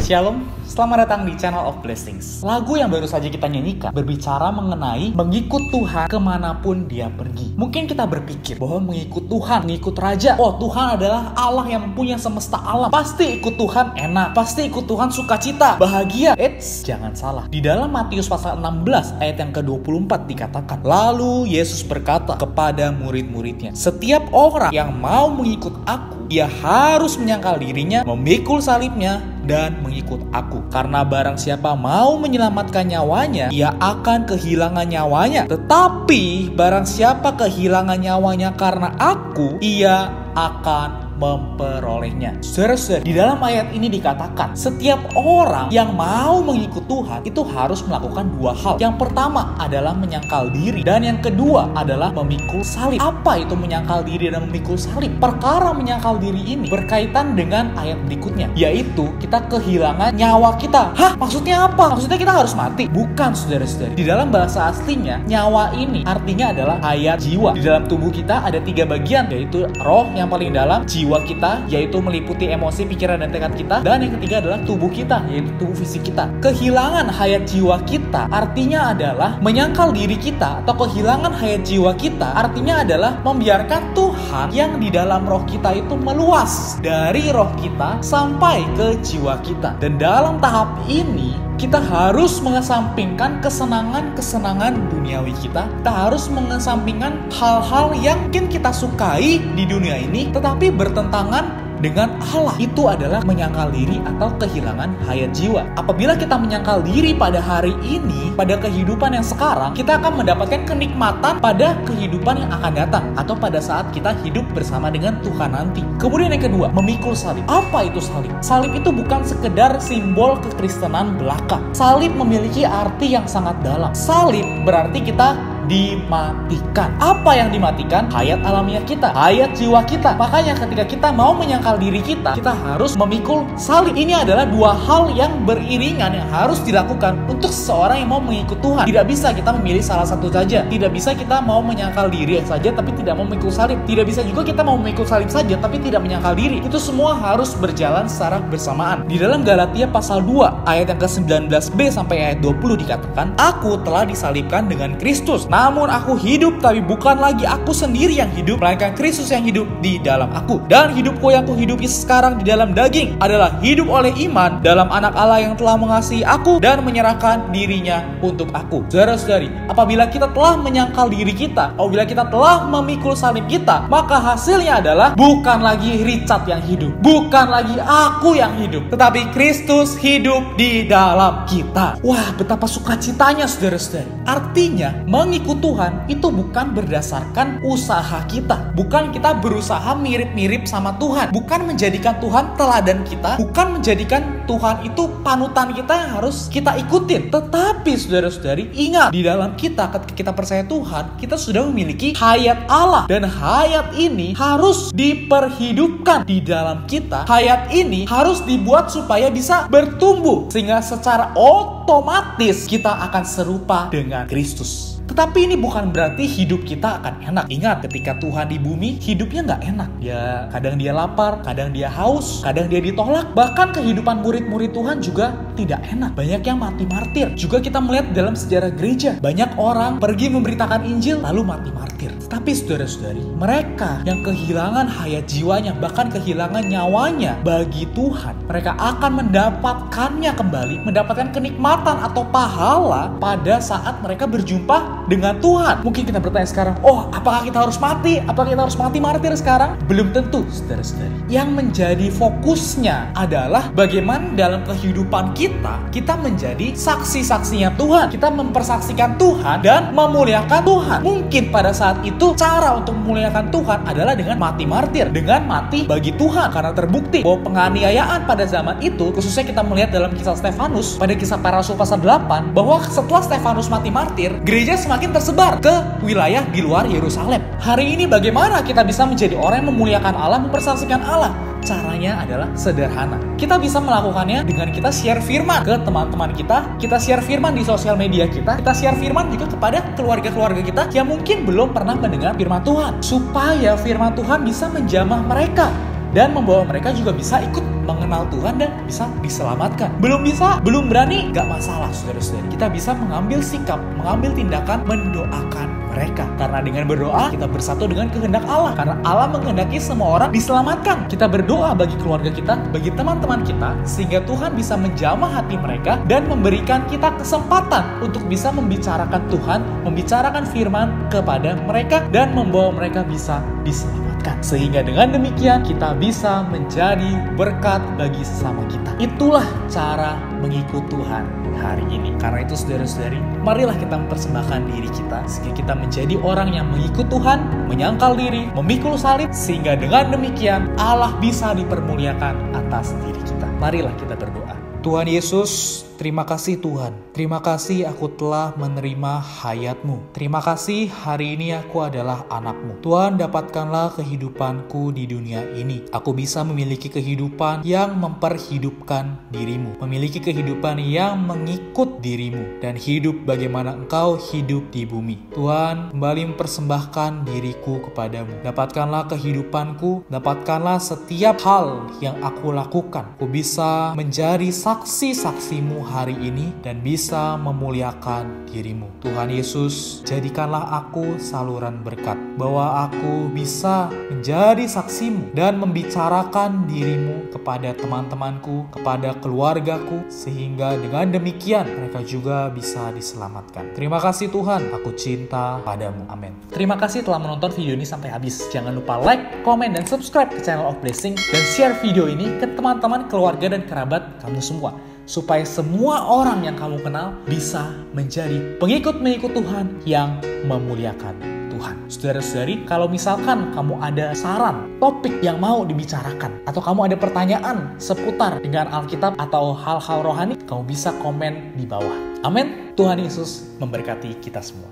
Shalom, selamat datang di Channel of Blessings. Lagu yang baru saja kita nyanyikan berbicara mengenai mengikut Tuhan kemanapun dia pergi. Mungkin kita berpikir bahwa mengikut Tuhan, mengikut Raja, oh Tuhan adalah Allah yang punya semesta alam, pasti ikut Tuhan enak, pasti ikut Tuhan sukacita, bahagia. Jangan salah. Di dalam Matius pasal 16 ayat yang ke-24 dikatakan, lalu Yesus berkata kepada murid-muridnya, setiap orang yang mau mengikut aku, ia harus menyangkal dirinya, memikul salibnya, dan mengikut aku. Karena barang siapa mau menyelamatkan nyawanya, ia akan kehilangan nyawanya. Tetapi barang siapa kehilangan nyawanya karena aku, ia akan memperolehnya. Saudara-saudara, di dalam ayat ini dikatakan setiap orang yang mau mengikut Tuhan itu harus melakukan dua hal. Yang pertama adalah menyangkal diri, dan yang kedua adalah memikul salib. Apa itu menyangkal diri dan memikul salib? Perkara menyangkal diri ini berkaitan dengan ayat berikutnya, yaitu kita kehilangan nyawa kita. Hah? Maksudnya apa? Maksudnya kita harus mati? Bukan, saudara-saudara. Di dalam bahasa aslinya, nyawa ini artinya adalah hayat jiwa. Di dalam tubuh kita ada 3 bagian, yaitu roh yang paling dalam, jiwa kita, yaitu meliputi emosi, pikiran, dan tekad kita, dan yang ketiga adalah tubuh kita, yaitu tubuh fisik kita. Kehilangan hayat jiwa kita artinya adalah menyangkal diri kita, atau kehilangan hayat jiwa kita artinya adalah membiarkan Tuhan yang di dalam roh kita itu meluas dari roh kita sampai ke jiwa kita. Dan dalam tahap ini kita harus mengesampingkan kesenangan-kesenangan duniawi kita. Kita harus mengesampingkan hal-hal yang mungkin kita sukai di dunia ini, tetapi bertentangan dengan Allah. Itu adalah menyangkal diri atau kehilangan hayat jiwa. Apabila kita menyangkal diri pada hari ini, pada kehidupan yang sekarang, kita akan mendapatkan kenikmatan pada kehidupan yang akan datang, atau pada saat kita hidup bersama dengan Tuhan nanti. Kemudian yang kedua, memikul salib. Apa itu salib? Salib itu bukan sekedar simbol kekristenan belaka. Salib memiliki arti yang sangat dalam. Salib berarti kita dimatikan. Apa yang dimatikan? Hayat alamiah kita, hayat jiwa kita. Makanya ketika kita mau menyangkal diri kita, kita harus memikul salib. Ini adalah dua hal yang beriringan yang harus dilakukan untuk seseorang yang mau mengikut Tuhan. Tidak bisa kita memilih salah satu saja. Tidak bisa kita mau menyangkal diri saja tapi tidak mau memikul salib. Tidak bisa juga kita mau memikul salib saja tapi tidak menyangkal diri. Itu semua harus berjalan secara bersamaan. Di dalam Galatia pasal 2 ayat yang ke-19b sampai ayat 20 dikatakan, aku telah disalibkan dengan Kristus. Namun aku hidup, tapi bukan lagi aku sendiri yang hidup, melainkan Kristus yang hidup di dalam aku. Dan hidupku yang kuhidupi sekarang di dalam daging adalah hidup oleh iman dalam Anak Allah yang telah mengasihi aku dan menyerahkan dirinya untuk aku. Saudara-saudari, apabila kita telah menyangkal diri kita, apabila kita telah memikul salib kita, maka hasilnya adalah bukan lagi Richard yang hidup, bukan lagi aku yang hidup, tetapi Kristus hidup di dalam kita. Wah, betapa sukacitanya, saudara-saudari. Artinya, mengikut Tuhan itu bukan berdasarkan usaha kita, bukan kita berusaha mirip-mirip sama Tuhan, bukan menjadikan Tuhan teladan kita, bukan menjadikan Tuhan itu panutan kita yang harus kita ikutin. Tetapi saudara-saudari, ingat, di dalam kita ketika kita percaya Tuhan, kita sudah memiliki hayat Allah, dan hayat ini harus diperhidupkan di dalam kita. Hayat ini harus dibuat supaya bisa bertumbuh, sehingga secara otomatis kita akan serupa dengan Kristus. Tetapi ini bukan berarti hidup kita akan enak. Ingat, ketika Tuhan di bumi, hidupnya nggak enak. Ya, kadang dia lapar, kadang dia haus, kadang dia ditolak. Bahkan kehidupan murid-murid Tuhan juga tidak enak. Banyak yang mati martir. Juga kita melihat dalam sejarah gereja, banyak orang pergi memberitakan Injil lalu mati martir. Tapi saudara-saudari, mereka yang kehilangan hayat jiwanya, bahkan kehilangan nyawanya bagi Tuhan, mereka akan mendapatkannya kembali, mendapatkan kenikmatan atau pahala pada saat mereka berjumpa dengan Tuhan. Mungkin kita bertanya sekarang, oh, apakah kita harus mati? Apakah kita harus mati martir sekarang? Belum tentu, saudara-saudari. Yang menjadi fokusnya adalah bagaimana dalam kehidupan kita menjadi saksi-saksinya Tuhan. Kita mempersaksikan Tuhan dan memuliakan Tuhan. Mungkin pada saat itu cara untuk memuliakan Tuhan adalah dengan mati martir, dengan mati bagi Tuhan. Karena terbukti bahwa penganiayaan pada zaman itu, khususnya kita melihat dalam kisah Stefanus, pada kisah para rasul pasal 8, bahwa setelah Stefanus mati martir, gereja semakin tersebar ke wilayah di luar Yerusalem. Hari ini bagaimana kita bisa menjadi orang yang memuliakan Allah, mempersaksikan Allah? Caranya adalah sederhana. Kita bisa melakukannya dengan kita share firman ke teman-teman kita share firman di sosial media kita share firman juga kepada keluarga-keluarga kita yang mungkin belum pernah mendengar firman Tuhan, supaya firman Tuhan bisa menjamah mereka. dan membawa mereka juga bisa ikut mengenal Tuhan dan bisa diselamatkan. Belum bisa, belum berani, gak masalah saudara-saudari. Kita bisa mengambil sikap, mengambil tindakan, mendoakan mereka. Karena dengan berdoa, kita bersatu dengan kehendak Allah. Karena Allah menghendaki semua orang diselamatkan. Kita berdoa bagi keluarga kita, bagi teman-teman kita, sehingga Tuhan bisa menjamah hati mereka dan memberikan kita kesempatan untuk bisa membicarakan Tuhan, membicarakan firman kepada mereka dan membawa mereka bisa diselamatkan. Sehingga dengan demikian kita bisa menjadi berkat bagi sesama kita. Itulah cara mengikut Tuhan hari ini. Karena itu saudara-saudari, marilah kita mempersembahkan diri kita sehingga kita menjadi orang yang mengikut Tuhan, menyangkal diri, memikul salib, sehingga dengan demikian Allah bisa dipermuliakan atas diri kita. Marilah kita berdoa. Tuhan Yesus, terima kasih Tuhan. Terima kasih aku telah menerima hayat-Mu. Terima kasih hari ini aku adalah anak-Mu. Tuhan, dapatkanlah kehidupanku di dunia ini. Aku bisa memiliki kehidupan yang memperhidupkan diri-Mu. Memiliki kehidupan yang mengikut diri-Mu. Dan hidup bagaimana Engkau hidup di bumi. Tuhan, kembali mempersembahkan diriku kepadamu. Dapatkanlah kehidupanku. Dapatkanlah setiap hal yang aku lakukan. Aku bisa menjadi saksi-saksi-Mu hari ini dan bisa memuliakan diri-Mu. Tuhan Yesus, jadikanlah aku saluran berkat, bahwa aku bisa menjadi saksi-Mu dan membicarakan diri-Mu kepada teman-temanku, kepada keluargaku, sehingga dengan demikian mereka juga bisa diselamatkan. Terima kasih Tuhan, aku cinta padamu. Amin. Terima kasih telah menonton video ini sampai habis. Jangan lupa like, komen, dan subscribe ke channel of Blessing dan share video ini ke teman-teman, keluarga, dan kerabat kamu semua, supaya semua orang yang kamu kenal bisa menjadi pengikut-pengikut Tuhan yang memuliakan Tuhan. Saudara-saudari, kalau misalkan kamu ada saran, topik yang mau dibicarakan, atau kamu ada pertanyaan seputar dengan Alkitab atau hal-hal rohani, kamu bisa komen di bawah. Amin. Tuhan Yesus memberkati kita semua.